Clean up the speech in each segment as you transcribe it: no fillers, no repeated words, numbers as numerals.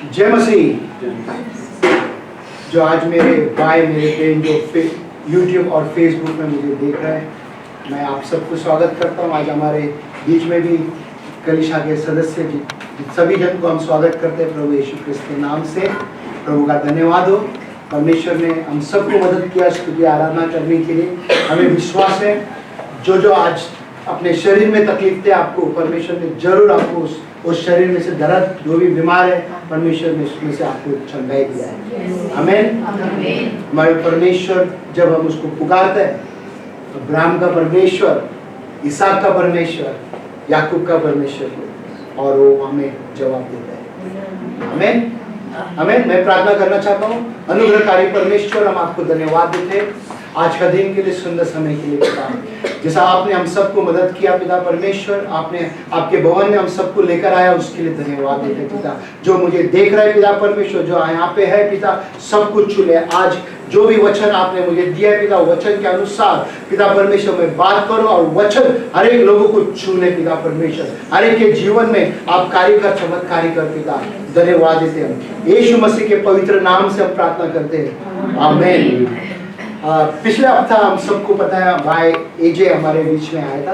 जय मसीह। जो आज मेरे भाई मेरे बहन जो यूट्यूब और फेसबुक में मुझे देख रहे हैं, मैं आप सबको स्वागत करता हूं। आज हमारे बीच में भी कलीसिया के सदस्य सभी जन को हम स्वागत करते हैं प्रभु यीशु क्रिस्त के नाम से। प्रभु का धन्यवाद हो, परमेश्वर ने हम सबको मदद किया स्तुति आराधना करने के लिए। हमें विश्वास है जो आज अपने शरीर में तकलीफ थे, आपको परमेश्वर ने जरूर आपको उस शरीर में से दर्द, जो भी बीमार है, परमेश्वर ने उसमें से आपको चंगाई दिया है। आमीन। हमारे परमेश्वर जब हम उसको पुकारते हैं, अब्राहम का परमेश्वर, इसहाक का परमेश्वर, याकूब का परमेश्वर, और वो हमें जवाब देता है। आमीन। आमीन। मैं प्रार्थना करना चाहता हूँ। अनुग्रहकारी परमेश्वर, हम आपको धन्यवाद देते हैं आज का दिन के लिए, सुंदर समय के लिए पिता। जैसा आपने हम सबको मदद किया पिता परमेश्वर, आपने आपके भवन में हम सबको लेकर आया, उसके लिए धन्यवाद देते पिता। जो मुझे देख रहे पिता परमेश्वर, जो यहाँ पे है पिता, सब कुछ चुने आज जो भी वचन आपने मुझे दिया है पिता, वचन के अनुसार पिता परमेश्वर में बात करो और वचन हर एक लोगों को छूने पिता परमेश्वर, हर एक के जीवन में आप कार्य कर, चमत्कारी कर पिता। धन्यवाद देते हैं यीशु मसीह के पवित्र नाम से हम प्रार्थना करते हैं। आमीन। पिछले हफ्ता हम सबको पता है भाई एजे हमारे बीच में आया था।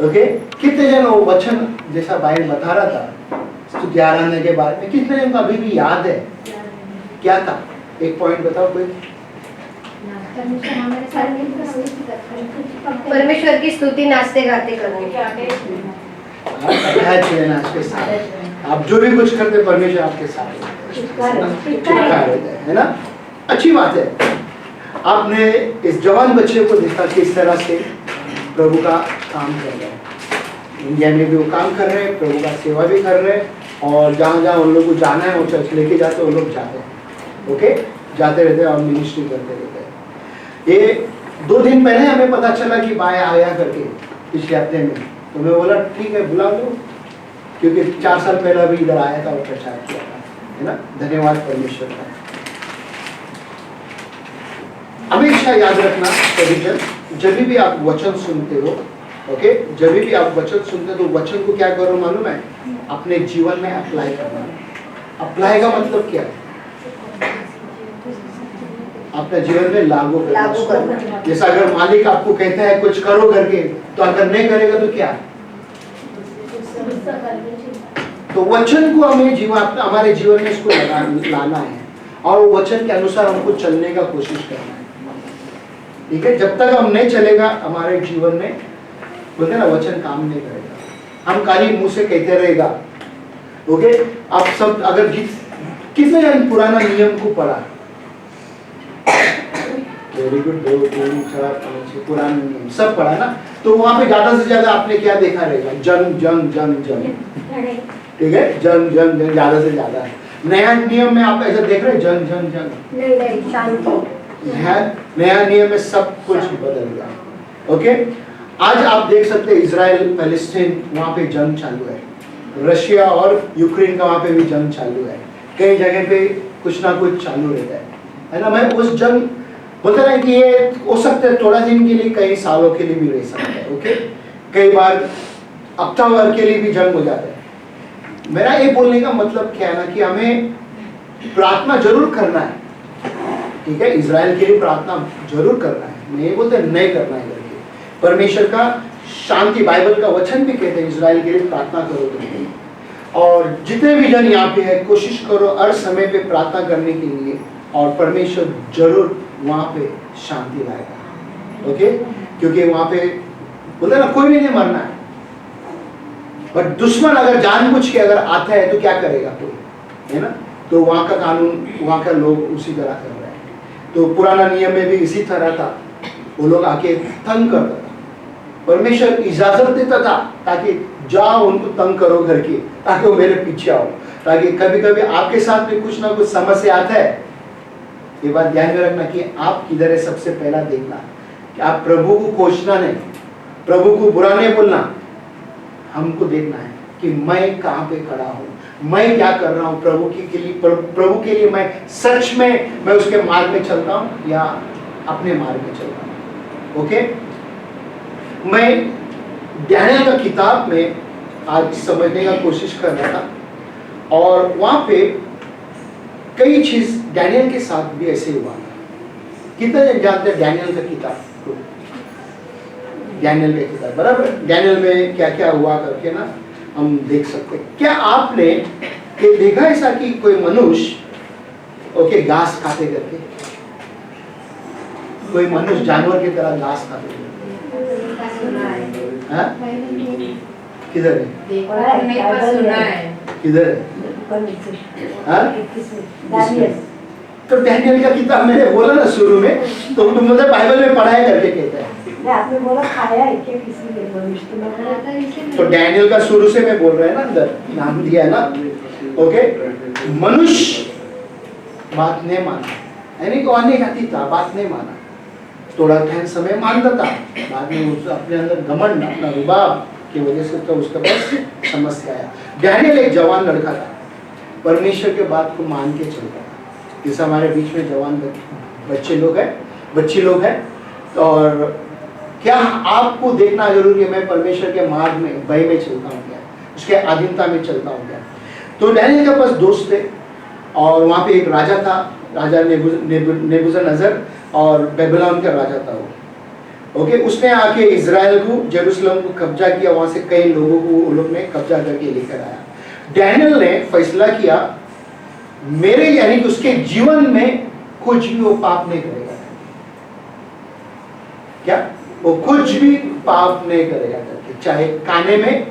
ओके, कितने जन वो वचन जैसा भाई बता रहा था स्तुति आराधना के बारे में, कितने जन को अभी भी याद है? क्या था? एक पॉइंट बताओ कोई। परमेश्वर की स्तुति नाचते गाते करने। नाचते साथ आप जो भी कुछ करते परमेश्वर आपके साथ है ना। अच्छी बात है। आपने इस जवान बच्चे को देखा किस तरह से प्रभु का काम कर रहे हैं। इंडिया में भी वो काम कर रहे हैं, प्रभु का सेवा भी कर रहे हैं, और जहाँ जहाँ उन लोग को जाना है वो चर्च लेके जाते, उन लोग जाते हैं। ओके, जाते रहते हैं और मिनिस्ट्री करते रहते हैं। ये 2 दिन पहले हमें पता चला कि भाई आया करके पिछले हफ्ते में, तो मैं बोला ठीक है बुला लो, क्योंकि 4 साल पहले भी इधर आया था और प्रचार किया था, है ना। धन्यवाद परमेश्वर का। हमेशा याद रखना सभी जन, जब भी आप वचन सुनते हो, ओके, जब भी आप वचन सुनते हो तो वचन को क्या करो मालूम है? अपने जीवन में अप्लाई करना। अप्लाई का मतलब क्या है? अपने जीवन में लागू करना। जैसा अगर मालिक आपको कहता है कुछ करो करके, तो अगर नहीं करेगा तो क्या? तो वचन को हमें हमारे जीवन में इसको लाना है, और वचन के अनुसार हमको चलने का कोशिश करना है। ठीक है, जब तक हम नहीं चलेगा हमारे जीवन में, बोलते ना वचन काम नहीं करेगा, हम खाली मुंह से कहते रहेगा। ओके, आप सब अगर कितने जन पुराना नियम को पढ़ा? वेरी गुड, 2 3 4 5 पुराना नियम सब पढ़ा ना। तो वहां पे ज्यादा से ज्यादा आपने क्या देखा रहेगा? जंग जंग जंग जंग। ठीक है, जंग जंग जंग ज्यादा से ज्यादा। नया नियम में आप ऐसा देख रहे हैं? जंग जंग जंग नहीं, शांति। नया नियम में सब कुछ बदल गया। ओके, आज आप देख सकते हैं इजराइल पैलेस्टीन, वहां पे जंग चालू है। रशिया और यूक्रेन का वहां पे भी जंग चालू है। कई जगह पे कुछ ना कुछ चालू रहता है ना। मैं उस जंग बोलते ना कि ये हो सकता है थोड़ा दिन के लिए, कई सालों के लिए भी रह सकता है। ओके, कई बार हफ्ता भर के लिए भी जंग हो जाता है। मेरा ये बोलने का मतलब क्या है ना, कि हमें प्रार्थना जरूर करना है। ठीक है, इजराइल के लिए प्रार्थना जरूर करना है, नहीं बोलते नहीं करना है करके। परमेश्वर का शांति, बाइबल का वचन भी कहते हैं इजराइल के लिए प्रार्थना करो तुम। और जितने भी जन यहाँ पे है, कोशिश करो हर समय पे प्रार्थना करने के लिए, और परमेश्वर जरूर वहाँ पे शांति लाएगा। ओके, क्योंकि वहाँ पे बोलते ना कोई भी नहीं मरना है, बट दुश्मन अगर जानबूझ के अगर आता है तो क्या करेगा कोई, है ना। तो वहाँ का कानून, वहाँ का लोग उसी तरह कर रहे हैं। तो पुराना नियम में भी इसी तरह था, वो लोग आके तंग करता था, परमेश्वर इजाजत देता था ताकि जाओ उनको तंग करो घर की, ताकि वो मेरे पीछे आओ। ताकि कभी कभी आपके साथ भी कुछ ना कुछ समस्या आता है, ये बात ध्यान में रखना कि आप किधर है। सबसे पहला देखना कि आप प्रभु को कोसना नहीं, प्रभु को बुरा नहीं बोलना, हमको देखना है कि मैं कहाँ पे खड़ा हूँ, मैं क्या कर रहा हूँ प्रभु के लिए। प्रभु के लिए मैं सच में मैं उसके मार्ग में चलता हूँ या अपने मार्ग में चलता हूँ। ओके, मैं ध्यान का किताब में आज समझने का कोशिश कर रहा था, और वहां पे कई चीज डैनियल के साथ भी ऐसे हुआ। कितने जन जानते हैं डैनियल का किताब को? डैनियल का किताब बराबर, डैनियल में क्या क्या हुआ करके ना हम देख सकते हैं। क्या आपने ये देखा ऐसा कि कोई मनुष्य ओके घास खाते करके, कोई मनुष्य जानवर की तरह घास खाते हाँ? किधर है? किधर है? हाँ? तो डैनियल का किताब मैंने बोला ना शुरू में, तो तुम मुझे बाइबल में पढ़ाया करके कहता है। आपने बोला खाया है क्या किसी ने मनुष्य? तो डैनियल का शुरू से मैं बोल रहा है ना, अंदर नाम दिया है ना। ओके, मनुष्य बात नहीं माना, यानी को अनेक जाति था, बात नहीं माना। थोड़ा टाइम समय मानता था, बाद में उसने अपने अंदर घमंड, अपना रुबाब की वजह से तो उसका बस समस्या आया। डैनियल एक जवान लड़का था, परमेश्वर के बात को मान के चलता था। जैसे हमारे बीच में जवान बच्चे लोग हैं, और क्या आपको देखना जरूरी है मैं परमेश्वर के मार्ग में भय में चलता हूँ क्या, उसके अधीनता में चलता हूँ क्या। तो डैनियल के पास दोस्त थे, और वहाँ पे एक राजा था, राजा नेबूजरनजर, और बेबीलोन का राजा था वो। ओके, उसने आके इजराइल को, जेरूसलम को कब्जा किया, वहाँ से कई लोगों को वो लोग ने कब्जा करके लेकर आया। डैनियल ने फैसला किया मेरे यानी कि उसके जीवन में कुछ भी वो पाप नहीं करेगा। क्या? वो कुछ भी पाप नहीं करेगा करके, चाहे खाने में,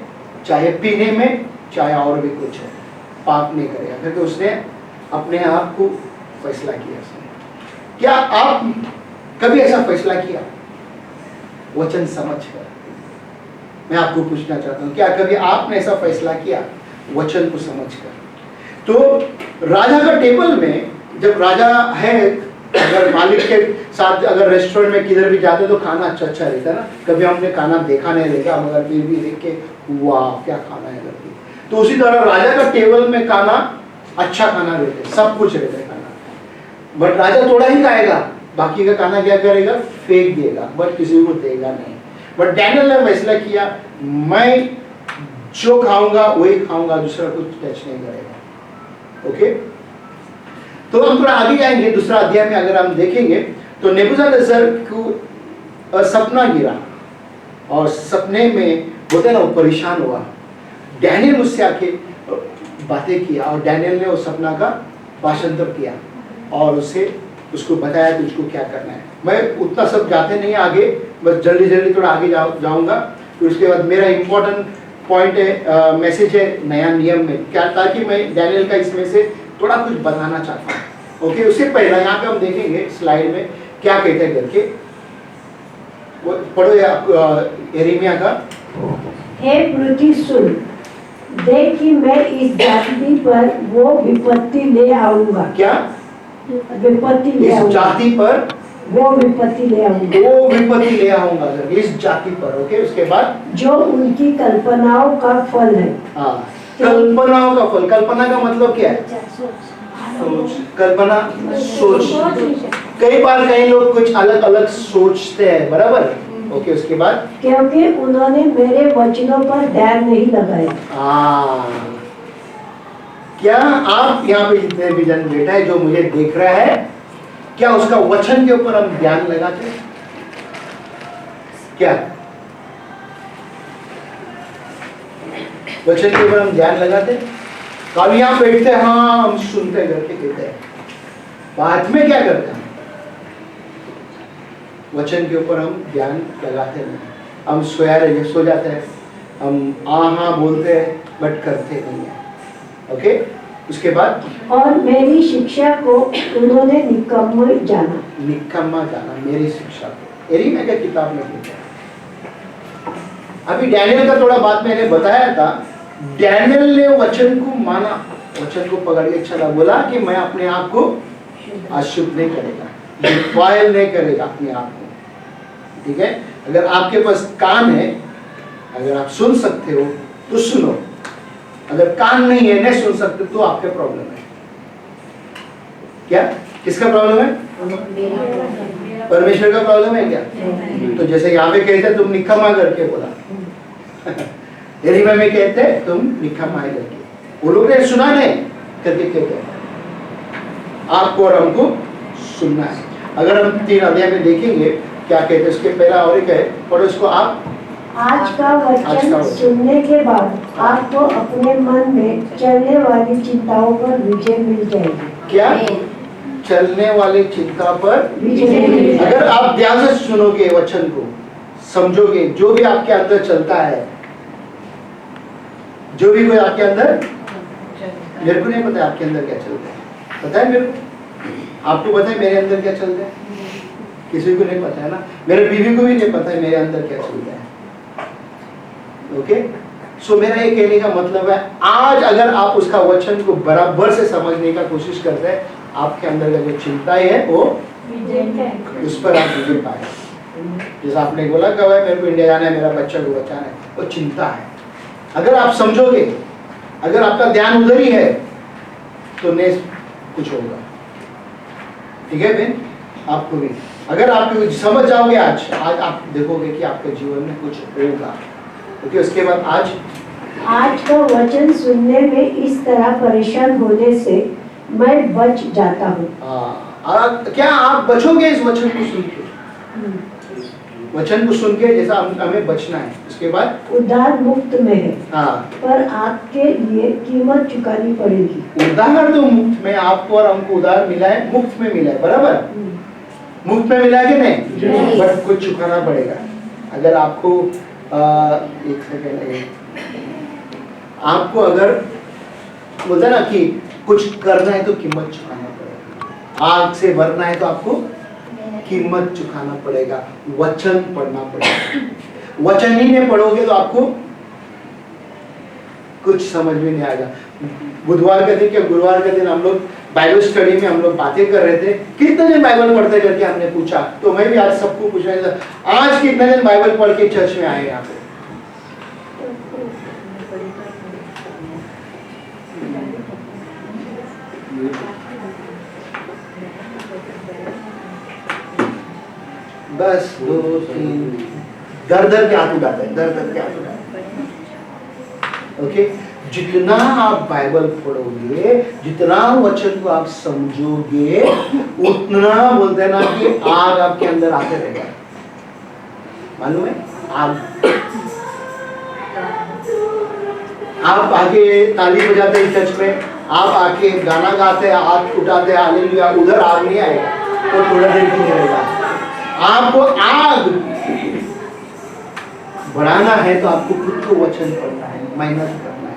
चाहे पीने में, चाहे और भी कुछ है, पाप नहीं करेगा क्योंकि उसने अपने आप को फैसला किया। क्या आप कभी ऐसा फैसला किया वचन समझकर? मैं आपको पूछना चाहता हूं, क्या कभी आपने ऐसा फैसला किया वचन को समझकर? तो राजा का टेबल में जब राजा है, अगर मालिक के साथ अगर रेस्टोरेंट में किधर भी जाते तो खाना अच्छा रहता ना। कभी हमने खाना देखा नहीं रहता, मगर फिर भी देख के वाह क्या खाना है करके। तो उसी तरह राजा का टेबल में खाना अच्छा खाना रहता है, सब कुछ रहता है खाना, बट राजा थोड़ा ही खाएगा, बाकी का खाना क्या करेगा? फेंक देगा, बट किसी को देगा नहीं। बट डैनियल ने फैसला किया मैं जो खाऊंगा वही खाऊंगा, दूसरा कुछ टच नहीं करेगा। ओके, तो हम थोड़ा आगे जाएंगे, दूसरा अध्याय में अगर हम देखेंगे तो नेबूजरनजर को सपना गिरा, और सपने में बोलते ना वो परेशान हुआ। डैनियल उससे आके बातें किया, और डैनियल ने उस सपना का भाषांतर किया और उसको बताया कि उसको क्या करना है। मैं उतना सब जाते नहीं आगे, बस जल्दी थोड़ा आगे जाऊंगा। तो उसके बाद मेरा इंपॉर्टेंट पॉइंट है, मैसेज है नया नियम में क्या, ताकि मैं डैनियल का इसमें से थोड़ा कुछ बताना चाहता हूँ। ओके, उससे पहले यहाँ पे हम देखेंगे स्लाइड में क्या कहते हैं करके, वो पढ़ो यिर्मयाह का। हे पृथ्वी सुन, देख कि मैं इस जाति पर वो विपत्ति ले आऊंगा। क्या विपत्ति ले इस आऊंगा, जाति पर वो विपत्ति ले आऊंगा, वो विपत्ति ले आऊंगा इस जाति पर। ओके, उसके बाद जो उनकी कल्पनाओं का फल है। हाँ, कल्पनाओं का फल। कल्पना का मतलब क्या है? कल्पना, सोच। कई बार कई लोग कुछ अलग अलग सोचते हैं, बराबर। ओके, उसके बाद क्योंकि उन्होंने मेरे वचनों पर ध्यान नहीं लगाया। क्या आप यहाँ पे जितने भी जन बैठा है जो मुझे देख रहा है, क्या उसका वचन के ऊपर हम ध्यान लगाते हैं? क्या वचन के ऊपर हम ध्यान लगाते हैं? कल यहाँ बैठते हैं, हाँ हम सुनते करके कहते हैं, बाद में क्या करते हैं? वचन के ऊपर हम ध्यान लगाते नहीं, हम सो जाते हैं, हम हाँ बोलते हैं बट करते नहीं है। ओके, उसके बाद और मेरी शिक्षा को उन्होंने निकम्मा जाना। मेरी शिक्षा को यिर्मयाह की किताब में लिखा है। अभी डैनियल का थोड़ा बात मैंने बताया था। डैनियल ने वचन को माना, वचन को पकड़ के चला, बोला कि मैं अपने आप को अशुद्ध नहीं करेगा, डिफाइल नहीं करेगा अपने आप को। ठीक है, अगर आपके पास कान है, अगर आप सुन सकते हो तो सुनो, अगर कान नहीं है, नहीं सुन सकते तो आपके प्रॉब्लम है। क्या किसका प्रॉब्लम है? परमेश्वर का प्रॉब्लम है क्या? तो जैसे यहाँ पे कहते तुम निकम्मा करके बोला, यिर्मयाह में कहते तुम निकम्मा है करके। वो लोग ने सुना नहीं करके कहते हैं आपको और हमको सुनना है। अगर हम 3 अध्याय में देखेंगे क्या कहते हैं, उसके पहला और एक है, पढ़ो इसको आप। आज का वचन सुनने के बाद आपको अपने मन में चलने वाली चिंताओं पर विजय मिल जाएगी। क्या? चलने वाली चिंता पर विजय मिल जाएगी। अगर आप ध्यान से सुनोगे वचन को, समझोगे, जो भी आपके अंदर चलता है, जो भी कोई आपके अंदर, मेरे को नहीं पता आपके अंदर क्या चलता है, पता है मेरे को? आपको पता है मेरे अंदर क्या चलता है? किसी को नहीं पता है ना, मेरे बीवी को भी नहीं पता है मेरे अंदर क्या चलता है। ओके, सो मेरा ये कहने का मतलब है, आज अगर आप उसका वचन को बराबर से समझने का कोशिश करते हैं, आपके अंदर का जो चिंताएं है वो उस पर आप विजय पाए। जैसे आपने बोला कब है मेरे को इंडिया जाना है, मेरा बच्चा को बचाना है, वो चिंता है। अगर आप समझोगे, अगर आपका ध्यान उधर ही है तो नहीं कुछ होगा। ठीक है बहन, आपको भी अगर आप समझ जाओगे, आज आप देखोगे कि आपके जीवन में कुछ होगा। ओके, उसके बाद आज का वचन सुनने में इस तरह परेशान होने से मैं बच जाता हूँ। क्या आप बचोगे इस वचन को सुन के? वचन को सुन के जैसा हमें बचना है। उसके बाद उद्धार मुफ्त में है, हाँ, पर आपके लिए कीमत चुकानी पड़ेगी। उद्धार तो मुफ्त में, आपको और हमको उद्धार मिला है, मुफ्त में मिला है, बराबर? मुफ्त में मिला है कि नहीं? बट कुछ चुकाना पड़ेगा। अगर आपको एक सेकेंड, आपको अगर बोलते ना कि कुछ करना है तो कीमत चुकाना पड़ेगा, आग से भरना है तो आपको कीमत चुकाना पड़ेगा, वचन पढ़ना पड़ेगा। वचन ही नहीं पढ़ोगे तो आपको कुछ समझ में नहीं आएगा। बुधवार के दिन या गुरुवार के दिन हम लोग बाइबल स्टडी में हम लोग बातें कर रहे थे, कितने दिन बाइबल पढ़ते करके हमने पूछा, तो मैं भी आज सबको पूछ रहा था, आज कितने दिन बाइबल पढ़ के चर्च में आए यहाँ पे? बस 2 3 दर दर के हाथ उठाते हैं, दर दर के हाथ उठाते हैं। ओके, जितना आप बाइबल पढ़ोगे, जितना वचन को आप समझोगे, उतना बोलते हैं ना कि आग आपके अंदर आते रहेगा। मालूम है? आग। आप आके ताली बजाते हैं चर्च में, आप आके गाना गाते हैं, हाथ उठाते हैं, हालेलुया, उधर आग नहीं आएगा, वो थोड़ा देर के लिए रहेगा। आपको आग बढ़ाना है तो आपको खुद को वचन पढ़ना है, मेहनत करना है,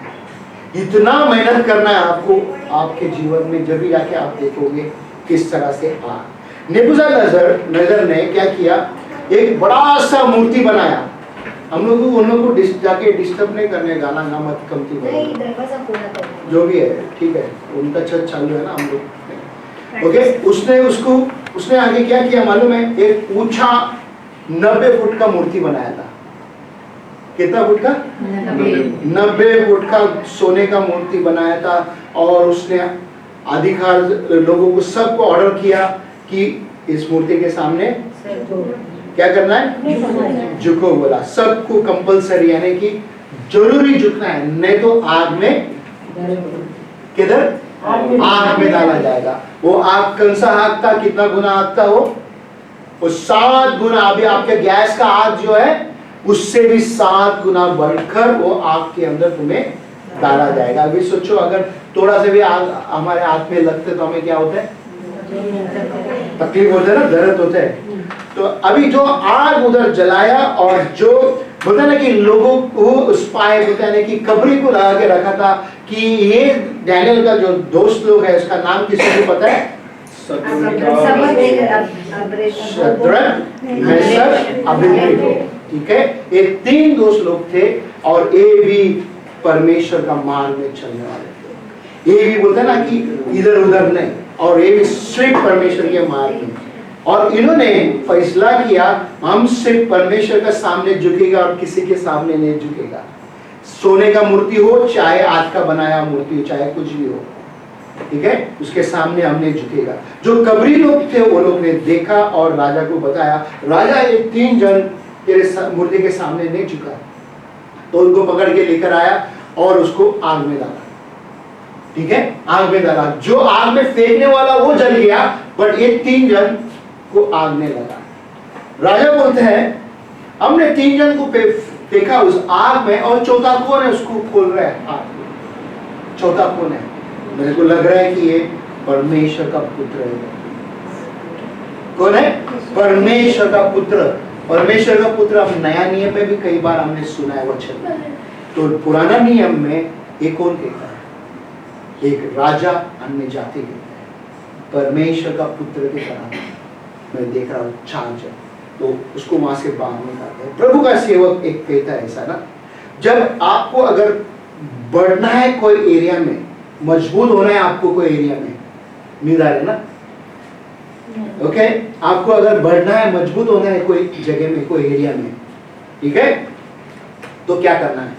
इतना मेहनत करना है आपको आपके जीवन में, जब भी जाके आप देखोगे किस तरह से आग। नेबूकदनेस्सर ने क्या किया, एक बड़ा सा मूर्ति बनाया। हम लोग को उन लोगों को जाके डिस्टर्ब नहीं करने, गाना गा मत, कमती बोलो, जो भी है ठीक है, उनका चर्च चालू है ना हम लोग। ओके, उसने आगे क्या किया मालूम है, एक ऊंचा 90 फुट का मूर्ति बनाया था। कितना फुट का? 90 फुट का सोने का मूर्ति बनाया था। और उसने अधिकार लोगों को सबको ऑर्डर किया कि इस मूर्ति के सामने क्या करना है? झुको बोला, सबको कंपलसरी, यानी कि जरूरी झुकना है, नहीं तो आग में, किधर? आग में डाला जाएगा। वो आग कौन सा आग था? कितना गुना आग था वो 7 गुना। अभी आपके गैस का आग जो है उससे भी 7 गुना बढ़कर वो आग के अंदर तुम्हें डाला जाएगा। अभी सोचो, अगर थोड़ा से भी आग हमारे हाथ में लगते तो हमें क्या होता है? तकलीफ होता है ना, दर्द होता है। तो अभी जो आग उधर जलाया, और जो बोलता ना कि लोगों को उस पाए बोलता है कि कब्री को लगा के रखा था कि ये डैनियल का जो दोस्त लोग है, उसका नाम किसी को पता है? Shadrach, Meshach, Abednego. ठीक है, ये 3 दोस्त लोग थे, और ये भी परमेश्वर का मार्ग में चलने वाले थे। ये भी बोलते ना कि इधर उधर नहीं, और ये भी सिर्फ परमेश्वर के मार्ग में। और इन्होंने फैसला किया, हम सिर्फ परमेश्वर के सामने झुकेगा और किसी के सामने नहीं झुकेगा। सोने का मूर्ति हो, चाहे आज का बनाया मूर्ति हो, चाहे कुछ भी हो, ठीक है, उसके सामने हम नहीं झुकेगा। जो कब्री लोग थे वो लोग ने देखा और राजा को बताया। राजा ये 3 जन तेरे मूर्ति के सामने नहीं झुका, तो उनको पकड़ के लेकर आया और उसको आग में डाला। ठीक है, आग में डाला। जो आग में फेंकने वाला वो जल गया, बट ये 3 जन को आग में लगा। राजा बोलते हैं हमने 3 जन को फेंका उस आग में, और चौथा कौन है उसको खोल रहा है आग। चौथा कौन है? मेरे को लग रहा है कि ये परमेश्वर का पुत्र है। कौन है? परमेश्वर का पुत्र। परमेश्वर का पुत्र हम नया नियम में भी कई बार हमने सुना है वचन। तो पुराना नियम में ये कौन कहता है? एक राजा अन्य जाति कहता है, परमेश्वर का पुत्र की तरह मैं देख रहा हूँ चार्ज है, तो उसको वहां से बाहर निकालते हैं। प्रभु का सेवक एक कहता है ऐसा ना, जब आपको अगर बढ़ना है कोई एरिया में, मजबूत होना है आपको कोई एरिया में, निरार है ना, ओके, आपको अगर बढ़ना है, मजबूत होना है कोई जगह में, कोई एरिया में, ठीक है, तो क्या करना है?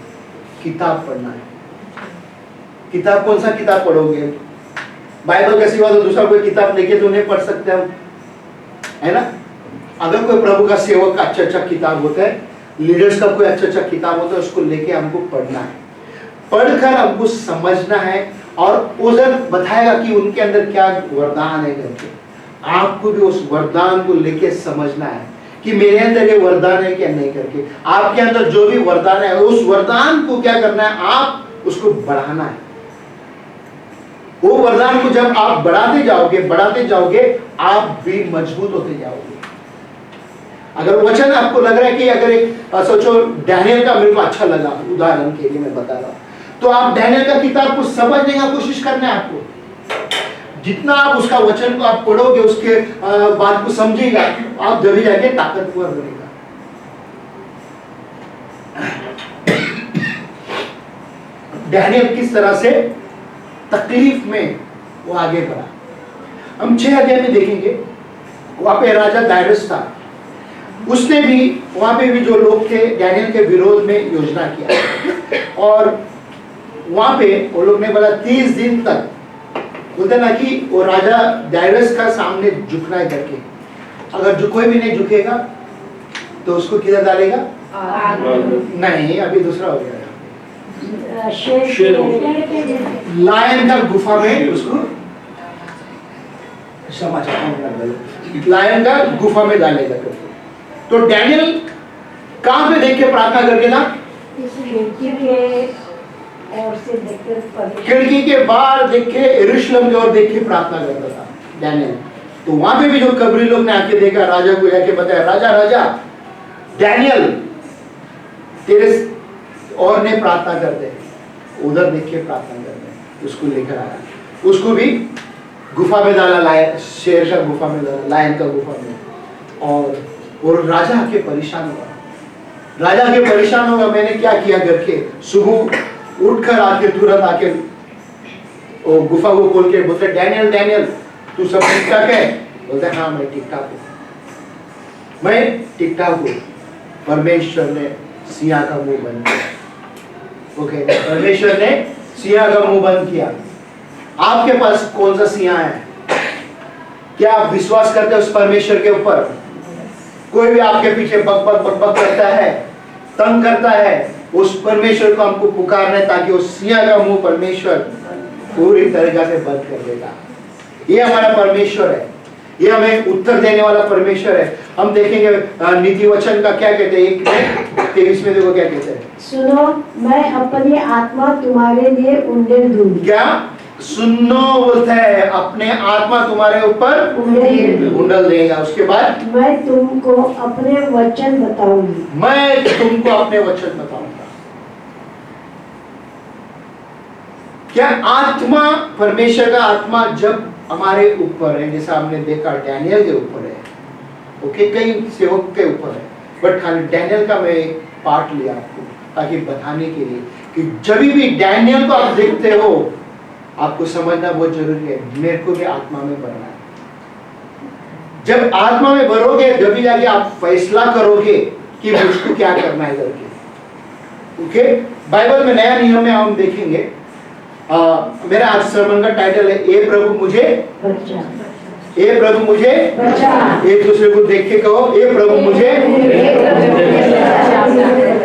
किताब पढ़ना है। किताब कौन सा किताब पढ़ोगे? बाइबल के सिवा तो दूसरा कोई किताब लेके तो नहीं पढ़ सकते हम, है ना। अगर कोई प्रभु का सेवक का अच्छा किताब होता है, लीडर्स का कोई अच्छा किताब होता है, उसको लेके हमको पढ़ना है, पढ़कर हमको समझना है, और उधर बताएगा कि उनके अंदर क्या वरदान है करके। आपको भी उस वरदान को लेके समझना है कि मेरे अंदर ये वरदान है क्या नहीं करके। आपके अंदर जो भी वरदान है, उस वरदान को क्या करना है? आप उसको बढ़ाना है। वो वरदान को जब आप बढ़ाते जाओगे, आप भी मजबूत होते जाओगे। अगर वचन आपको लग रहा है कि अगर एक सोचो डैनियल का मेरे को अच्छा लगा, उदाहरण के लिए मैं बता रहा हूं, तो आप डैनियल का किताब को समझने का कोशिश करना है आपको। जितना आप उसका वचन को आप पढ़ोगे, उसके बात को समझेगा, आप जब जाके ताकतवर बनेगा। डैनियल किस तरह से तकलीफ में वो आगे बढ़ा, हम 6 अध्याय में देखेंगे। वहां पे राजा दायरस था, उसने भी वहां पे भी जो लोग थे डैनियल के विरोध में योजना किया, और वहां पे वो लोग ने बोला 30 दिन तक, बोलते ना कि वो राजा दायरस का सामने झुकना है करके, अगर जो कोई भी नहीं झुकेगा तो उसको किधर डालेगा? नहीं, अभी दूसरा हो गया, लायन का गुफा में उसको, क्षमा चाहता हूं, लायन का गुफा में डालेगा करके। तो डैनियल कहां पे देख के प्रार्थना करके था? खिड़की के बाहर देख के, यरूशलेम की ओर देख के प्रार्थना करता था डैनियल। तो वहां पे भी जो कब्री लोग ने आके देखा, राजा को जाके बताया, राजा डैनियल तेरे और ने प्रार्थना करते, उधर देख के प्रार्थना करते, उसको लेकर आया, उसको भी गुफा में डाला, लायन, शेर का गुफा में डाला, लायन का गुफा में। और राजा आके परेशान होगा, मैंने क्या किया करके। सुबह उठकर आके तुरंत आके वो गुफा को खोल के बोलते, डैनियल तू सब ठीक ठाक है? बोलते हाँ मैं ठीक ठाक हूँ। परमेश्वर ने सिंह का मुंह बंद किया। ओके, परमेश्वर ने सिंह का मुंह बंद किया। आपके पास कौन सा सिंह है? क्या आप विश्वास करते हैं उस परमेश्वर के ऊपर? कोई भी आपके पीछे बक करता है, तंग करता है, उस परमेश्वर को हमको पुकारना है ताकि उस सिंह का मुंह परमेश्वर पूरी तरीका से बंद कर देगा। ये हमारा परमेश्वर है, ये हमें उत्तर देने वाला परमेश्वर है। हम देखेंगे नीति वचन का क्या कहते हैं, 1:23 में देखो क्या कहते हैं, सुनो मैं अपनी आत्मा तुम्हारे लिए उंडेल दूंगी। क्या सुनो बोलता है, अपने आत्मा तुम्हारे ऊपर उंडल देगा। उसके बाद मैं तुमको अपने वचन बताऊंगी। क्या आत्मा, परमेश्वर का आत्मा जब हमारे ऊपर है, जैसा हमने देखा डैनियल के ऊपर है, ओके, कई सेवक के ऊपर है, बट खाली डैनियल का मैं एक पार्ट लिया आपको ताकि बताने के लिए कि जब भी डैनियल को आप देखते हो, आपको समझना बहुत जरूरी है, मेरे को भी आत्मा में भरना है। जब आत्मा में भरोगे, जब भी जाके आप फैसला करोगे कि मुझको क्या करना है करके। ओके, बाइबल में नया नियम में हम देखेंगे, मेरा आज सर्मन का टाइटल है, ए प्रभु मुझे बचा। एक दूसरे को देख के कहो, ए प्रभु मुझे।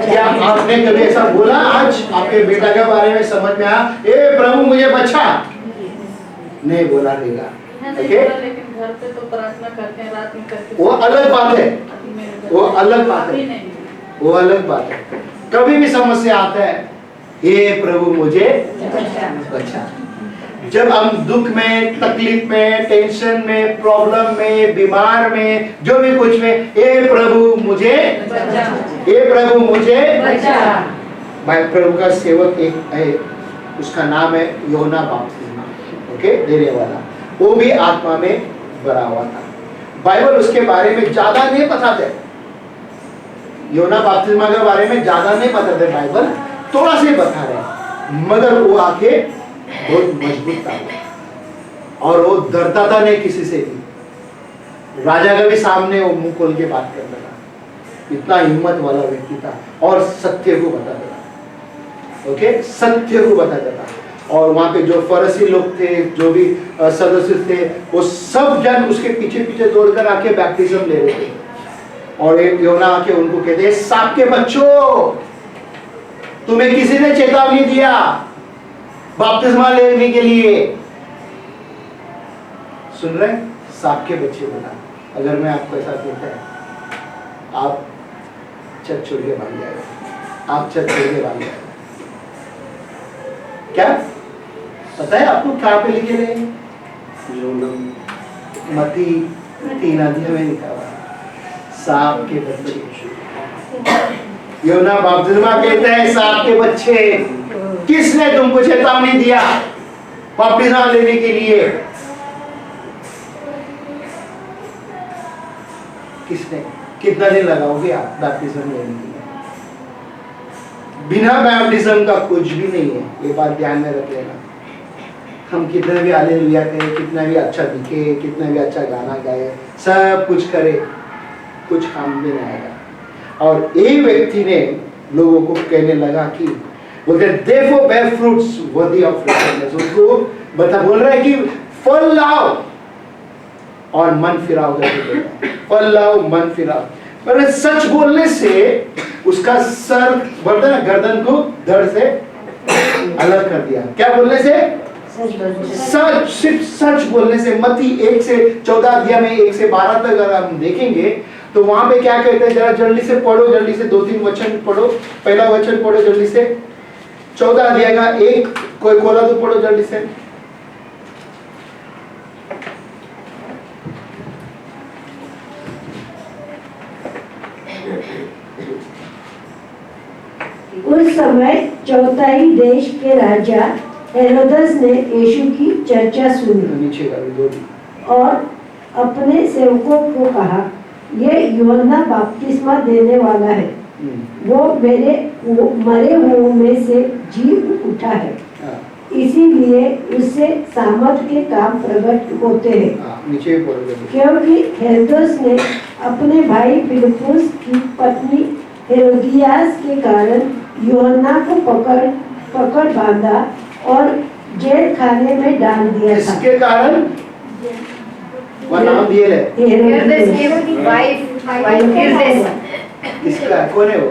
क्या आपने कभी ऐसा बोला आज आपके बेटा के बारे में समझ में आया, ए प्रभु मुझे बचा? नहीं बोला रहेगा। ओके, लेकिन घर पे तो प्रार्थना करते हैं रात में करके, वो अलग बात है, वो अलग बात है, वो अलग बात है। कभी भी समस्या आता है, हे प्रभु मुझे बचा। जब हम दुख में, तकलीफ में, टेंशन में, प्रॉब्लम में, बीमार में, जो भी कुछ में, हे प्रभु मुझे बचा, हे प्रभु मुझे बचा। भाई प्रभु का सेवक एक है, उसका नाम है योना बपतिस्मा, ओके, देने वाला। वो भी आत्मा में भरा हुआ था। बाइबल उसके बारे में ज्यादा नहीं बताते, योना बपतिस्मा के बारे में ज्यादा नहीं बताते बाइबल, थोड़ा से बता रहे, मगर वो आके बहुत मजबूत था और वो डरता था नहीं किसी से भी। राजा के भी सामने वो मुंह खोल के बात करता था, इतना हिम्मत वाला व्यक्ति था और सत्य को बताता था। ओके, सत्य को बताता था। और वहां पे जो फरीसी लोग थे, जो भी सदस्य थे, वो सब जन उसके पीछे पीछे दौड़कर आके बैप्टिज्म ले रहे थे। और एक योना आके उनको कहते हैं, सांप के बच्चों, तुम्हें किसी ने चेतावनी दिया बपतिस्मा लेने के लिए? सुन रहे? सांप के बच्चे बोला। अगर मैं आपको ऐसा कहता है, आप छत छोड़ के भाग जाएगा, आप छत छोड़ के भाग जाएगा। क्या पता है आपको कहाँ पे लिखे रहे? मत्ती 3 अध्याय में लिखा हुआ, सांप के बच्चे। योना बपतिस्मा कहता है, सांप के बच्चे, किसने तुमको चेतावनी दिया बपतिस्मा लेने के लिए? किसने? कितना दिन लगाओगे आप बैप्टिज्म लेने के लिए? बिना बैप्टिज्म का कुछ भी नहीं है, ये बात ध्यान में रख लेना। हम कितने भी हालेलुया कहे, कितना भी अच्छा दिखे, कितना भी अच्छा गाना गाए, सब कुछ करे, कुछ काम में नहीं आएगा। और एक व्यक्ति ने लोगों को कहने लगा कि बोलते therefore bear fruits worthy of repentance, उसको बोल रहा है कि फल लाओ और मन फिराओ करके बोलता है, फल लाओ मन फिराओ। पर सच बोलने से उसका सर बोलते ना, गर्दन को धड़ से अलग कर दिया। क्या बोलने से? सच, सिर्फ सच बोलने से। मत्ती 1 से 14 अध्याय में 1 से 12 तक अगर हम देखेंगे तो वहां पे क्या कहते हैं, जरा जल्दी से पढ़ो, जल्दी से 2-3 वचन पढ़ो। पहला वचन पढ़ो जल्दी से, 14 अध्याय का 1, कोई खोला तो पढ़ो जल्दी से। उस समय चौथाई देश के राजा हेरोदस ने यीशु की चर्चा सुनी नीचे का भी 2 और अपने सेवकों को कहा, ये यूहन्ना बपतिस्मा देने वाला है, वो मरे हुओं में से जी उठा है, इसीलिए उससे सामर्थ के काम प्रकट होते हैं। नीचे क्योंकि हेरोदस ने अपने भाई फिलिप्पुस की पत्नी हेरोदियास के कारण यूहन्ना को पकड़ बांधा और जेल खाने में डाल दिया था। इसके कारण वो नाम दिए ले, किसका, कौन है वो?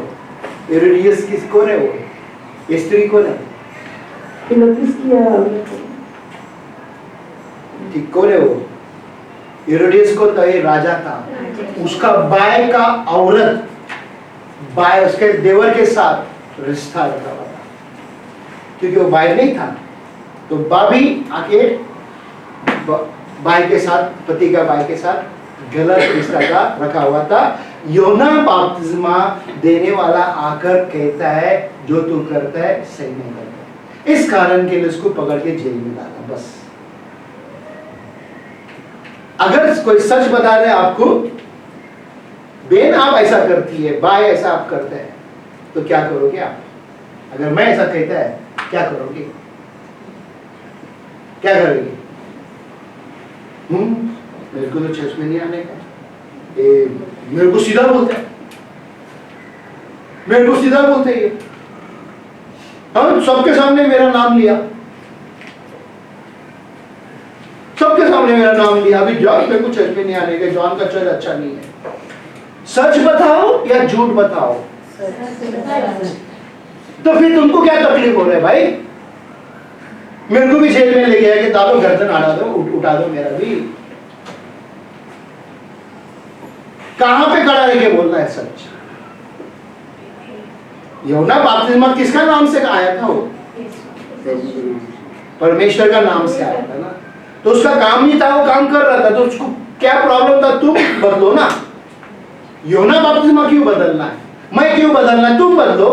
हेरोदियस किस, कौन है वो? स्त्री कौन है? फिलिप्पुस की ठीक, कौन है वो? हेरोदियस कौन था? ये राजा था, उसका बाय का औरत, बाय उसके देवर के साथ रिश्ता रखा हुआ था, क्योंकि वो बाय नहीं था तो भाभी आके भाई के साथ, पति का भाई के साथ गलत रिश्ता का रखा हुआ था। योना बपतिस्मा देने वाला आकर कहता है, जो तू करता है सही नहीं करता। इस कारण के लिए उसको पकड़ के जेल में डाला। बस अगर कोई सच बता दे आपको, बेन आप ऐसा करती है, भाई ऐसा आप करते हैं, तो क्या करोगे आप? अगर मैं ऐसा कहता है क्या करोगे? क्या करोगे? मेरे को तो चर्च में नहीं आने का, मेरे को सीधा बोलते हैं, मेरे को सीधा बोलते हैं। हम सबके सामने मेरा नाम लिया, सबके सामने मेरा नाम लिया, अभी जॉन मेरे को चर्च में नहीं आने का, जॉन का चर्च अच्छा नहीं है। सच बताओ या झूठ बताओ? तो फिर तुमको क्या तकलीफ हो रहा है भाई? मेरे को भी जेल में ले गया कि दादो गर्दन आड़ा दो, उठा दो मेरा भी। कहां पे खड़ा रह के बोलना है सच? यूहन्ना बपतिस्मा किसका नाम से आया था? वो परमेश्वर का नाम से आया था ना। तो उसका काम नहीं था, वो काम कर रहा था, तो उसको क्या प्रॉब्लम था? तुम बदलो ना। यूहन्ना बपतिस्मा क्यों बदलना है? मैं क्यों बदलना है? तुम बदलो।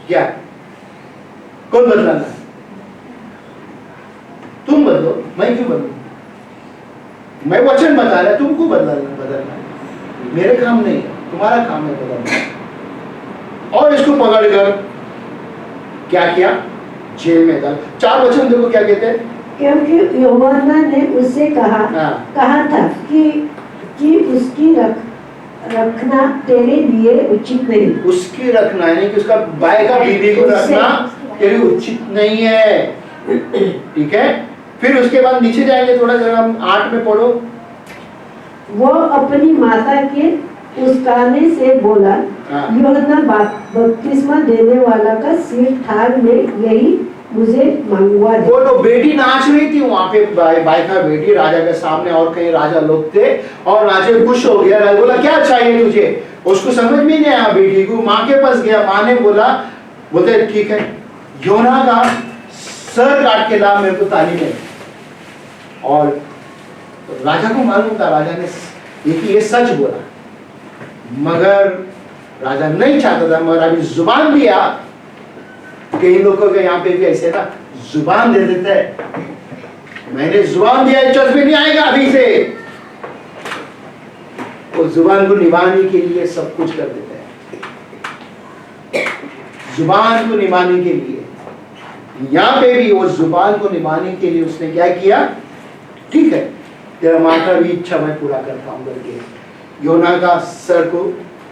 क्या कौन बदलना है? तुम बदलो, मैं क्यों बदलूं? मैं वचन बता रहा, तुमको बदलना है। मेरे काम नहीं है, तुम्हारा काम है बदलना। और इसको पकड़कर क्या किया? जेल में डाल। 4 वचन देखो क्या कहते हैं। क्योंकि यूहन्ना ने उससे कहा था कि उसकी रखना तेरे लिए उचित नहीं। उसकी रखना यानी कि उसका भाई का बीवी को रखना तेरे उचित नहीं है। ठीक है, फिर उसके बाद नीचे जाएंगे थोड़ा, जरा हम 8 में पढ़ो। वो अपनी माता के उसकाने से बोला, यूहन्ना बपतिस्मा देने वाला का सिर थाल में यही मुझे मंगवा दे। वो तो बेटी नाच रही थी वहां पे, भाई का बेटी राजा के सामने, और कई राजा लोग थे, और राजा खुश हो गया। राजा बोला क्या चाहिए तुझे? उसको समझ में नहीं आया, बेटी को माँ के पास गया। माँ ने बोलते ठीक है, यूहन्ना का सर काट के ला मेरे को ताली में। और राजा को मालूम था, राजा ने ये सच बोला, मगर राजा नहीं चाहता था, मगर अभी जुबान दिया। कई लोगों के यहाँ पे भी ऐसे ना जुबान दे देते हैं, मैंने जुबान दिया, चर्च में नहीं आएगा अभी से। वो जुबान को निभाने के लिए सब कुछ कर देते हैं, जुबान को निभाने के लिए। यहाँ पे भी वो जुबान को निभाने के लिए उसने क्या किया? ठीक है, तेरा माँ का भी इच्छा मैं पूरा करता हूँ करके यूहन्ना का सर को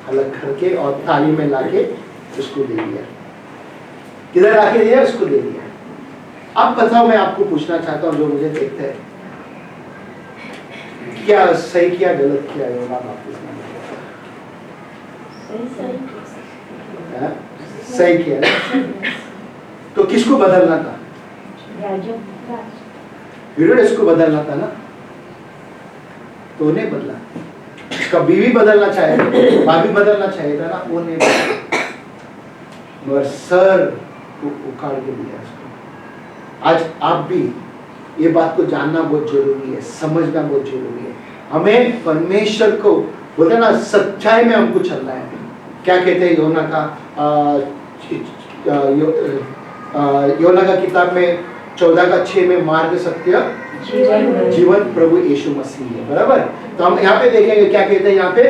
अलग करके और थाली में लाके उसको दे दिया। किधर लाके दिया? उसको दे दिया। अब बताओ, मैं आपको पूछना चाहता हूँ जो मुझे देखते हैं, क्या सही किया गलत किया यूहन्ना बपतिस्मा ने? सही किया। तो किसको बदलना था? हेरोदेस को बदलना था ना, तो नहीं बदला। उसका बीवी बदलना चाहिए था, भाभी बदलना चाहिए था ना, वो नहीं बदला, मगर सर को उखाड़ के दिया उसको। आज आप भी ये बात को जानना बहुत जरूरी है, समझना बहुत जरूरी है। हमें परमेश्वर को बोलते ना, सच्चाई में हमको चलना है। क्या कहते हैं यूहन्ना का किताब में 14:6 में मार्ग सत्य जीवन प्रभु यीशु मसीह है, बराबर। तो हम यहाँ पे देखेंगे क्या कहते हैं यहाँ पे,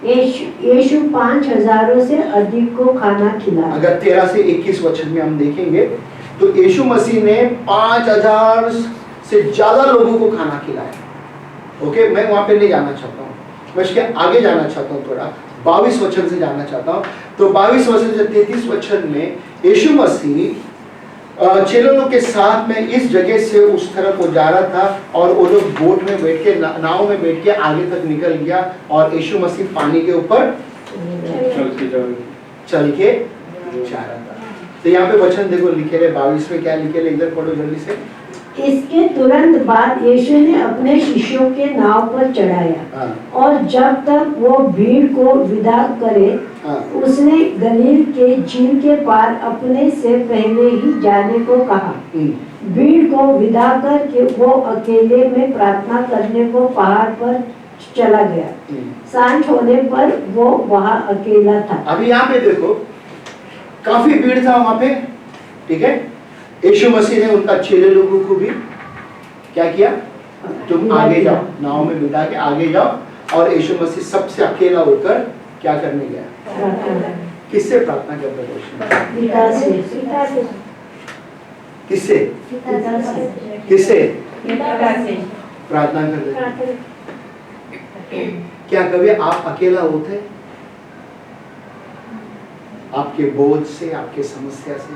यीशु 5,000 से अधिक को खाना खिलाया। अगर 13 से 21 वचन में हम देखेंगे तो यीशु मसीह ने 5,000 से ज्यादा लोगों को खाना खिलाया। ओके, मैं वहां पे नहीं जाना चाहता हूँ, मैं इसके आगे जाना चाहता हूँ, थोड़ा 22 वचन से जाना चाहता हूँ। तो 22 वचन से 33 वचन में यीशु मसीह चेलों के साथ में इस जगह से उस तरफ वो जा रहा था, और वो लोग बोट में बैठ के, नाव में बैठ के आगे तक निकल गया, और यीशु मसीह पानी के ऊपर चल के जा रहा था। तो यहाँ पे वचन देखो लिखे रहे 22 में, क्या लिखे रहे, इधर पढ़ो जल्दी से। इसके तुरंत बाद यीशु ने अपने शिष्यों के नाव पर चढ़ाया, और जब तक वो भीड़ को विदा करे, उसने गलील के झील के पार अपने से पहले ही जाने को कहा। भीड़ को विदा करके वो अकेले में प्रार्थना करने को पहाड़ पर चला गया। सांझ होने पर वो वहाँ अकेला था। अभी यहाँ पे देखो, काफी भीड़ था वहां पे, ठीक है। यीशु मसीह ने उनका चेले लोगों को भी क्या किया, तुम आगे जाओ, नाव में बिठा के आगे जाओ, और यीशु मसीह सबसे अकेला होकर क्या करने गया? किससे प्रार्थना करता था? किससे? किससे प्रार्थना करते? क्या कभी आप अकेला होते? आपके बोझ से, आपके समस्या से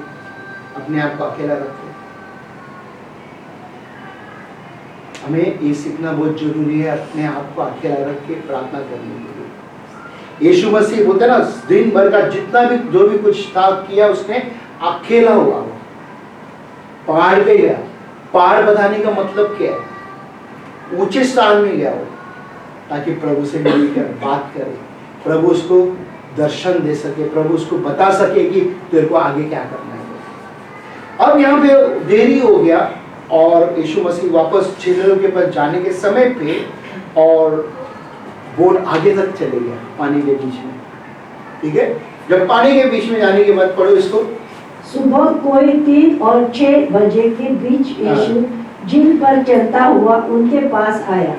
अपने आप को अकेला रखते? हमें ये सीखना बहुत जरूरी है, अपने आप को अकेला रख के प्रार्थना करने के लिए। यीशु मसीह बोलते ना दिन भर का जितना भी जो भी कुछ था किया उसने अकेला हुआ, पहाड़ पे गया। पहाड़ बताने का मतलब क्या है? ऊंचे स्थान में गया वो, ताकि प्रभु से मिलकर बात करे, प्रभु उसको दर्शन दे सके, प्रभु उसको बता सके कि तेरे को आगे क्या करना है। अब यहाँ पे देरी हो गया और यीशु मसीह वापस चेलों के पास जाने के समय पे और बोट आगे तक चले गया पानी के बीच में। ठीक है, जब पानी के बीच में जाने के बाद पढ़ो इसको। सुबह कोई 3 और 6 बजे के बीच यीशु झील पर चलता हुआ उनके पास आया।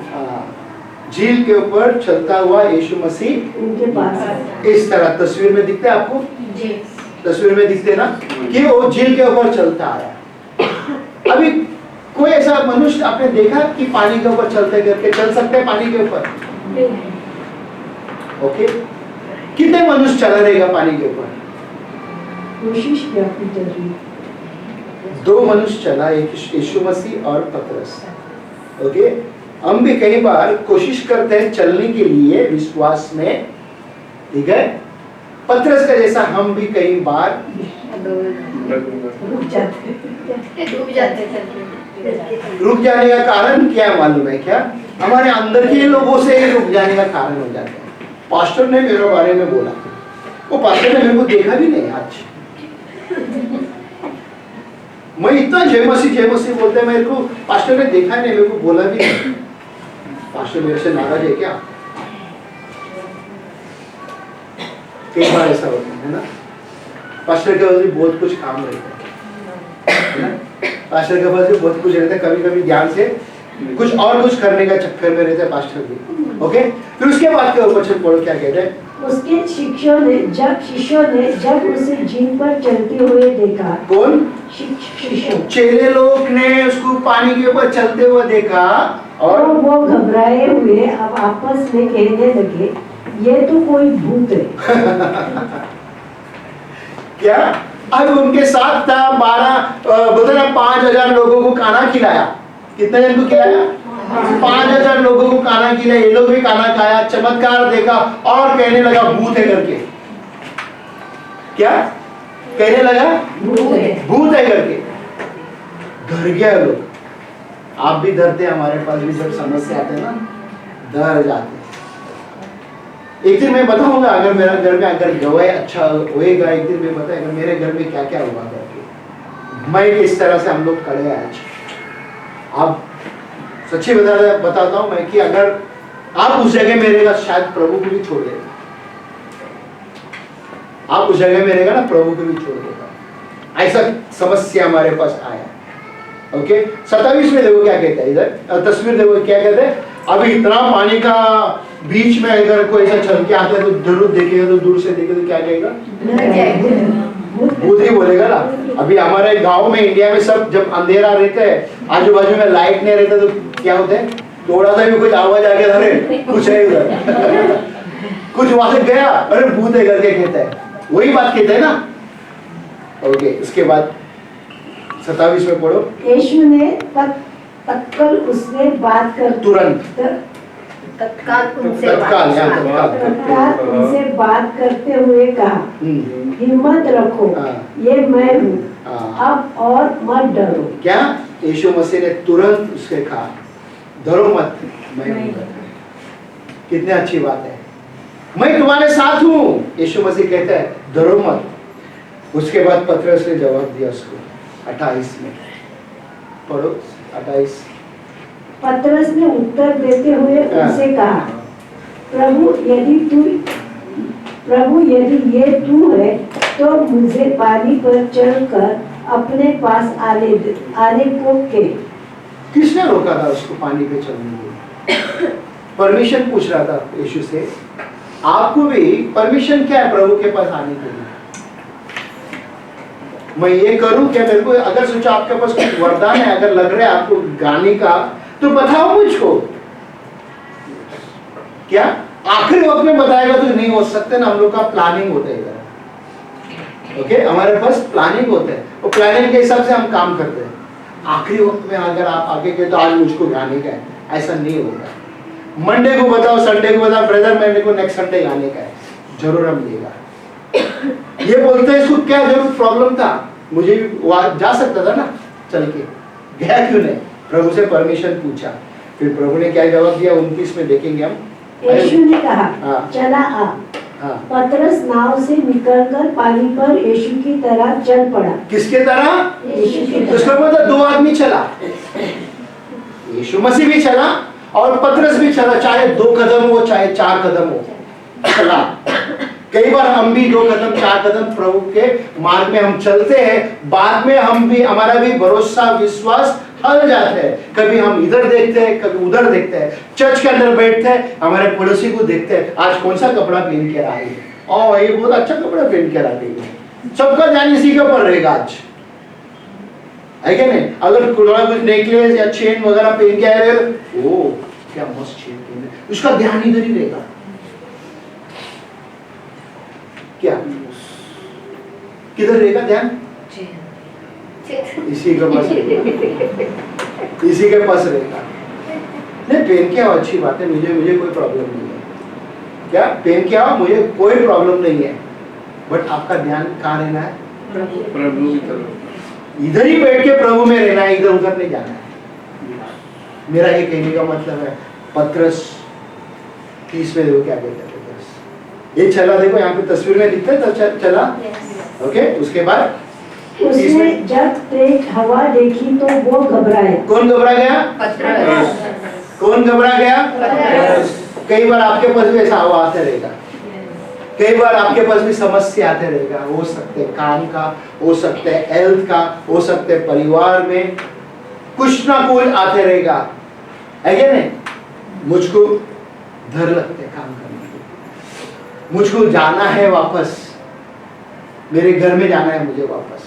झील के ऊपर चलता हुआ यीशु मसीह उनके पास आया। इस तरह तस्वीर में दिखते हैं आपको, जी। तस्वीर में दिखते ना कि वो झील के ऊपर चलता आया। अभी कोई ऐसा मनुष्य आपने देखा कि पानी के ऊपर चलते करके चल सकते हैं पानी के ऊपर? ओके, कितने मनुष्य चला रहेगा पानी के ऊपर? कोशिश क्या की जा रही? 2 मनुष्य चला, एक यीशु मसीह और पतरस। ओके, हम भी कई बार कोशिश करते हैं चलने के लिए विश्वास में, ठीक है। पतरस का जैसा हम भी कई बार रुक जाते डूब जाते थे। रुक जाने का कारण क्या मालूम है क्या? हमारे अंदर के लोगों से ही रुक जाने का कारण हो जाता है। पास्टर ने मेरे बारे में बोला, वो पास्टर ने मेरे को देखा भी नहीं आज। मैं इतना जय मसीह बोलते हैं, मेरे को पास्टर ने देखा नहीं, मेरे को बोला भी नहीं। पास्टर मेरे से नाराज है क्या? कई बार ऐसा होता है ना, पास्टर के पास भी बहुत कुछ काम रहता है ना, पास्टर के पास भी बहुत कुछ रहता है, कभी कभी ध्यान से कुछ और कुछ करने का चक्कर में रहता है पास्टर भी। ओके, फिर उसके बाद के ऊपर चल पढ़ो क्या कहते हैं। उसके शिष्यों ने जब उसे झील पर चलते हुए देखा। कौन? शिष्य। चेले लोग ने उसको पानी के ऊपर चलते हुए देखा और वो घबराए हुए अब आपस में कहने लगे, ये तो कोई भूत है। क्या? अब उनके साथ था 5,000 लोगों को खाना खिलाया। कितने जन को खिलाया? 5,000 लोगों को खाना खिलाया। ये लोग भी खाना खाया, चमत्कार देखा और कहने लगा भूत है करके। क्या कहने लगा? भूत है करके। डर गया लोग। आप भी डरते हैं, हमारे पास भी जब समस्या आते हैं ना, डर जाते हैं। एक दिन मैं बताऊंगा, अगर मेरा घर में अगर गवाही अच्छा होएगा, एक दिन मैं बताऊंगा मेरे घर में क्या क्या हुआ करके। मैं इस तरह से हम लोग खड़े हैं आज। आप सच्ची बताता हूं मैं कि अगर आप उस जगह में रहेगा शायद प्रभु को भी छोड़ देगा। आप उस जगह में रहेगा ना, प्रभु को भी छोड़ देगा। ऐसा समस्या हमारे पास आया। ओके, 27 में देखो क्या कहता है, इधर तस्वीर देखो क्या कहते हैं। अभी इतना पानी का बीच में अगर कोई ऐसा चल के आता है तो जरूर देखेगा, तो दूर से देखेगा तो क्या कहेगा? भूत ही बोलेगा ना। अभी हमारे गांव में, इंडिया में सब जब अंधेरा रहता है, आजू बाजू में लाइट नहीं रहता, तो क्या होता है? थोड़ा सा भी कुछ आवाज आ गया, अरे कुछ है उधर कुछ वहां से गया, अरे भूत है करके कहता है। वही बात कहते हैं ना। ओके, उसके बाद 27 में पढ़ो। यीशु ने तत्काल उससे बात कर तत्काल उनसे बात करते हुए कहा, हिम्मत रखो, ये मैं हूँ, अब और मत डरो। क्या? यीशु मसीह ने तुरंत उसके कहा, डरो मत, मैं हूँ। कितनी अच्छी बात है, मैं तुम्हारे साथ हूँ। यीशु मसीह कहता है डरो मत। उसके बाद पतरस ने जवाब दिया उसको 28 में पढ़ो। 28 पतरस ने उत्तर देते हुए उनसे कहा, प्रभु यदि ये तू है तो मुझे पानी पर चलकर अपने पास आने को कह। किसने रोका था उसको पानी पे चलने के? परमिशन पूछ रहा था यीशु से। आपको भी परमिशन क्या है प्रभु के पास आने के लिए? मैं ये करूं क्या? मेरे को अगर सोचो आपके पास कुछ वरदान है, अगर लग रहा है आपको गाने का, तो बताओ मुझको। क्या आखिरी वक्त में बताएगा तो नहीं हो सकते ना। हम लोग का प्लानिंग होता है इधर। ओके, हमारे पास प्लानिंग होता है, वो प्लानिंग के हिसाब से हम काम करते हैं। आखिरी वक्त में अगर आप आगे के तो आज मुझको गाने का है, ऐसा नहीं होगा। मंडे को बताओ, संडे को बताओ, ब्रदर मेरे को नेक्स्ट संडे गाने का है, जरूर मिलेगा। ये बोलते हैं इसको क्या जरूर प्रॉब्लम था, मुझे भी वहां जा सकता था ना चल के, गया क्यों नहीं? प्रभु से परमिशन पूछा, फिर प्रभु ने क्या जवाब दिया 29 में देखेंगे हम। यीशु ने कहा हाँ। चला आ। हाँ। पतरस नाव से निकलकर पानी पर यीशु की तरह चल पड़ा। किसके तरह? यीशु की तो उसका तरह। मतलब दो आदमी चला, यीशु मसीह भी चला और पतरस भी चला, चाहे 2 कदम हो चाहे 4 कदम हो, चला। कई बार हम भी 2 कदम 4 कदम प्रभु के मार्ग में हम चलते हैं, बाद में हम भी हमारा भी भरोसा विश्वास हल जाते हैं। कभी हम इधर देखते हैं, कभी उधर देखते हैं, चर्च के अंदर बैठते हैं, हमारे पड़ोसी को देखते हैं, आज कौन सा कपड़ा पहन के आए हैं, और ये बहुत अच्छा कपड़ा पहन के आते हैं, सबका ध्यान इसी के ऊपर रहेगा आज, है क्या नहीं? अगर कुछ नेकलेस या चेन वगैरह पहन के आए, ओ क्या मस्त चेन पहने, उसका ध्यान इधर ही रहेगा। क्या किधर रहेगा ध्यान? इसी के पास रहेगा, इसी के पास रहेगा। नहीं पहन के आओ, अच्छी बात है, मुझे कोई प्रॉब्लम नहीं है। क्या पहन के आओ, मुझे कोई प्रॉब्लम नहीं है, बट आपका ध्यान कहाँ रहना है? प्रभु की तरफ। इधर ही बैठ के प्रभु में रहना है, इधर उधर नहीं जाना है। मेरा ये कहने का मतलब है, पतरस 30 में देखो क्या कहता है पतरस, ये चला, देखो यहाँ पे तस्वीर में दिखता है, तो चला। ओके, उसके बाद उसने जब तेज हवा देखी तो वो घबराया। कौन घबरा गया? पतरस। कौन घबरा गया? पतरस। कई बार आपके पास भी ऐसा हवा आते रहेगा, कई बार आपके पास भी समस्या आते रहेगा, हो सकते हैं काम का, हो सकते हैं हेल्थ का, हो सकते हैं परिवार में, कुछ ना कुछ आते रहेगा, है क्या नहीं? मुझको डर लगते है काम करने के, मुझको जाना है वापस, मेरे घर में जाना है मुझे वापस।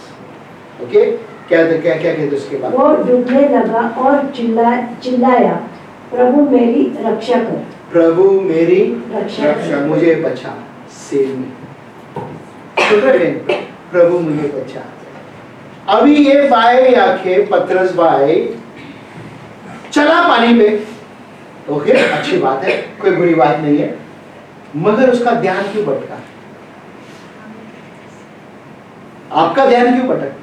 ओके, क्या कहते उसके बाद? वो डूबने लगा और चिल्लाया, प्रभु मेरी रक्षा कर, प्रभु मेरी रक्षा कर। मुझे बचा, सेव मी, प्रभु मुझे बचा। अभी ये भाई आके पतरस भाई चला पानी पे, ओके अच्छी बात है, कोई बुरी बात नहीं है, मगर उसका ध्यान क्यों भटका? आपका ध्यान क्यों भटकता है?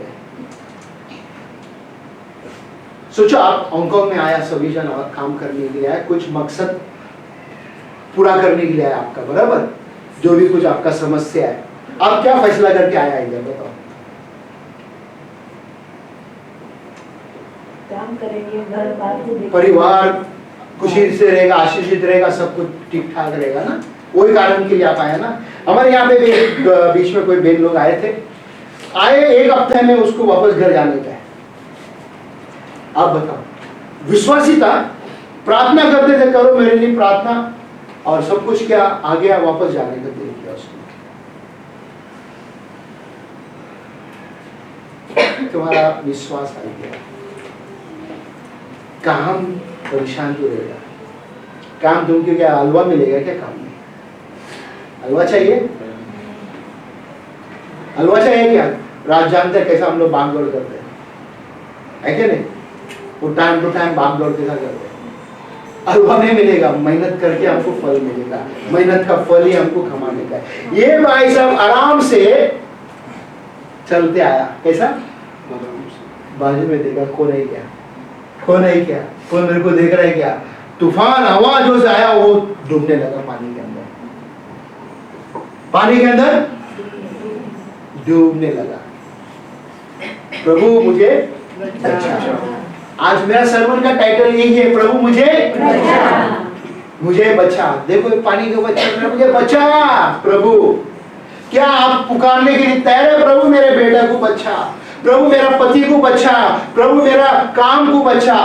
सोचो, आप हांगकांग में आया, सभी जन काम करने के लिए आया, कुछ मकसद पूरा करने के लिए आया आपका, बराबर? जो भी कुछ आपका समस्या है, आप क्या फैसला करके आया इधर, बताओ? काम करेंगे, घर बार को देखेंगे। परिवार खुशी से रहेगा, आशीषित रहेगा, सब कुछ ठीक ठाक रहेगा ना, वही कारण के लिए आप आए ना। हमारे यहाँ पे भी बीच में कोई बहन लोग आए थे, आए 1 हफ्ते में उसको वापस घर जाने का है। आप बताओ, विश्वासी था, प्रार्थना करते थे, करो मेरे लिए प्रार्थना, और सब कुछ क्या आ गया, वापस जाने का दिल किया उसने। तुम्हारा विश्वास आ गया, काम परेशान क्यों रहेगा? काम तुमको क्या हलवा मिलेगा क्या काम में? हलवा चाहिए? हलवा चाहिए क्या? रात जानते हैं कैसा हम लोग भाग दौड़ करते हैं, है क्या नहीं? वो टाइम टू टाइम भाग दौड़ कैसा करते हैं। हलवा नहीं मिलेगा, मेहनत करके हमको फल मिलेगा, मेहनत का फल ही हमको कमाने का है। ये भाई साहब आराम से चलते आया, कैसा? बाजू में देखा, कौन है क्या, कौन है क्या, कौन मेरे को देख रहा है क्या? तूफान हवा जो से आया वो डूबने लगा पानी के अंदर, पानी के अंदर डूबने लगा। प्रभु मुझे बचा। आज मेरा सर्मन का टाइटल यही है, प्रभु मुझे बचा। देखो पानी के बच्चे, मुझे बचा प्रभु। क्या आप पुकारने के लिए तैयार है? प्रभु मेरे बेटा को बचा, प्रभु मेरा पति को बचा, प्रभु मेरा काम को बचा।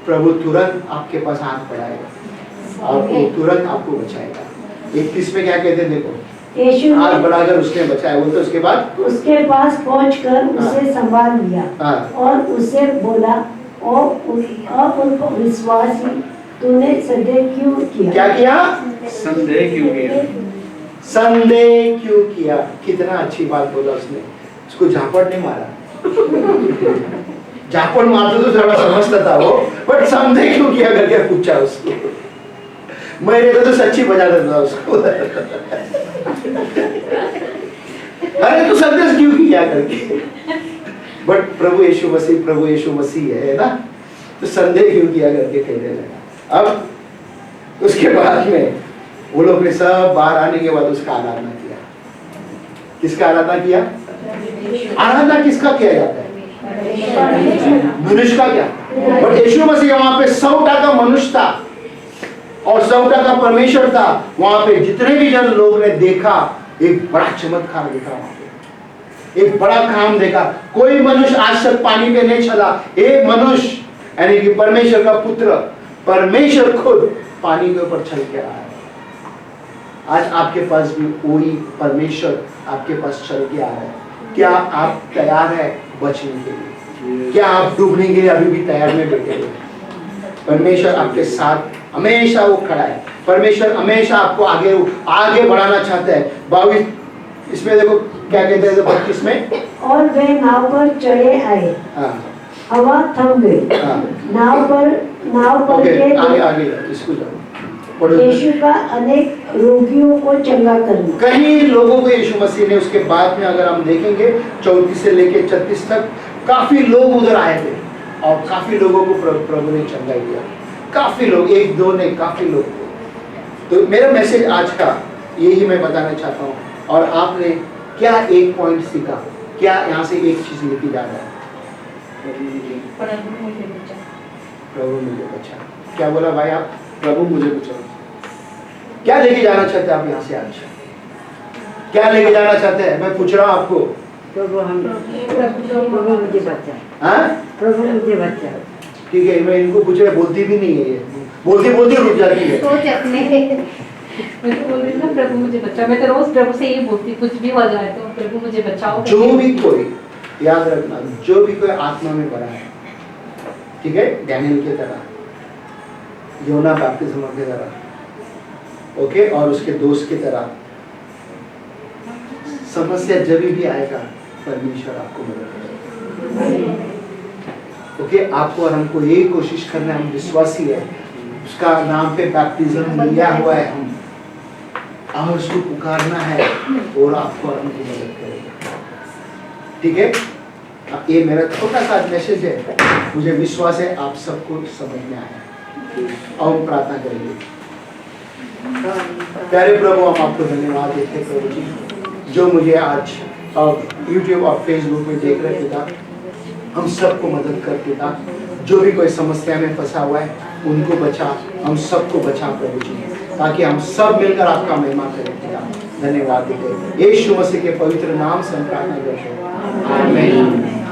प्रभु तुरंत आपके पास हाथ बढ़ाएगा और वो तुरंत आपको बचाएगा। 31 में क्या कहते हैं देखो, यीशु हाथ बढ़ाकर उसने बचाया, वो तो उसके बाद उसके पास पहुंचकर उसे संभाल लिया और उसे बोला, उनको विश्वासी, तूने संदेह क्यों किया? क्या किया? संदेह क्यों किया? संदेह क्यों किया? कितना अच्छी बात बोला उसने, उसको झापड़ नहीं मारा। झापड़ मारते तो थोड़ा समझता था वो, बट संदेह क्यों किया करके पूछा उसको। मैं रहता तो सच्ची बजा देता उसको। अरे तू संदेश क्यों किया करके, बट प्रभु यीशु मसीह है ना, तो संदेह क्यों किया करके कहने लगा। अब उसके बाद में वो लोग ने सब बाहर आने के बाद उसका आराधना किया। किसका आराधना किया? आराधना किसका किया जाता है? मनुष्य का क्या? बट यीशु मसीह वहां पे 100% मनुष्य था और 100% परमेश्वर था। वहां पे जितने भी जन लोग ने देखा, एक बड़ा चमत्कार देखा, वहां पे एक बड़ा काम देखा। कोई मनुष्य आज तक पानी पे नहीं चला, एक मनुष्य यानी कि परमेश्वर का पुत्र, परमेश्वर खुद पानी के ऊपर चल के आया। आज आपके पास भी वही परमेश्वर आपके पास चल के आ रहा है। क्या आप तैयार है बचने के लिए? क्या आप डूबने के लिए अभी भी तैयार में बैठे हुए? परमेश्वर आपके साथ हमेशा वो खड़ा है। परमेश्वर हमेशा आपको आगे बढ़ाना चाहता है। 22 इसमें देखो क्या कहते हैं 32 में, और वे नाव पर चढ़े आए। हाँ हवा थम गई। हाँ नाव पर ओके, के आगे इसको जाओ। यीशु का अनेक रोगियों को चंगा करना। कई लोगों को यीशु मसीह ने उसके बाद में अगर हम देखेंगे 34 से लेके 36 तक काफी लोग उधर आए थे और काफी लोगों को प्रभु ने चंगा किया। काफी लोग, एक दो नहीं, काफी लोग थे। तो मेरा मैसेज आज का यही मैं बताना चाहता हूँ। और आपने क्या एक पॉइंट सीखा? क्या यहाँ से एक चीज लेके जा रहा है? प्रभु मुझे बचा। क्या बोला भाई आप? प्रभु मुझे बचाओ। क्या लेके जाना चाहते हैं आप यहाँ से आज? क्या लेके जाना चाहते हैं? मैं पूछ रहा हूँ आपको। प्रभु मुझे बचा। हाँ? प्रभु मुझे बचा। ठीक है, मैं इनको पूछ रहा, बोलती भी नहीं है ये, बोलती रुक जाती है। सोच अपने मैं तो बोल रही हूँ ना प्रभु मुझे बचाओ। मैं तो रोज प्रभु से यही बोलती, कुछ भी हो जाए तो प्रभु मुझे बचाओ। जो भी कोई, याद रखना, जो भी कोई आत्मा में बड़ा है, ठीक है, डैनियल की तरह, योना बैप्टिज्म की तरह, ओके, और उसके दोस्त की तरह, समस्या जब भी आएगा परमेश्वर आपको मदद करेगा। ओके, आपको और हमको यही कोशिश करना है, हम विश्वासी है, उसका नाम पे बैप्टिज्म लिया हुआ है हम, और उसको पुकारना है और आपको और हमको मदद करेगा। ठीक है, ये मेरा छोटा सा मैसेज है, मुझे विश्वास है आप सबको समझ में आया। और हम प्रार्थना करेंगे। प्यारे प्रभु, हम आपको धन्यवाद देते हैं प्रभु जी, जो मुझे आज YouTube और Facebook में देख रहे पिता, हम सबको मदद कर पिता, जो भी कोई समस्या में फंसा हुआ है उनको बचा, हम सबको बचा प्रभु जी, ताकि हम सब मिलकर आपका महिमा करें पिता। धन्यवाद देते हैं यीशु मसीह के पवित्र नाम से हम प्रार्थना करते हैं, आमीन।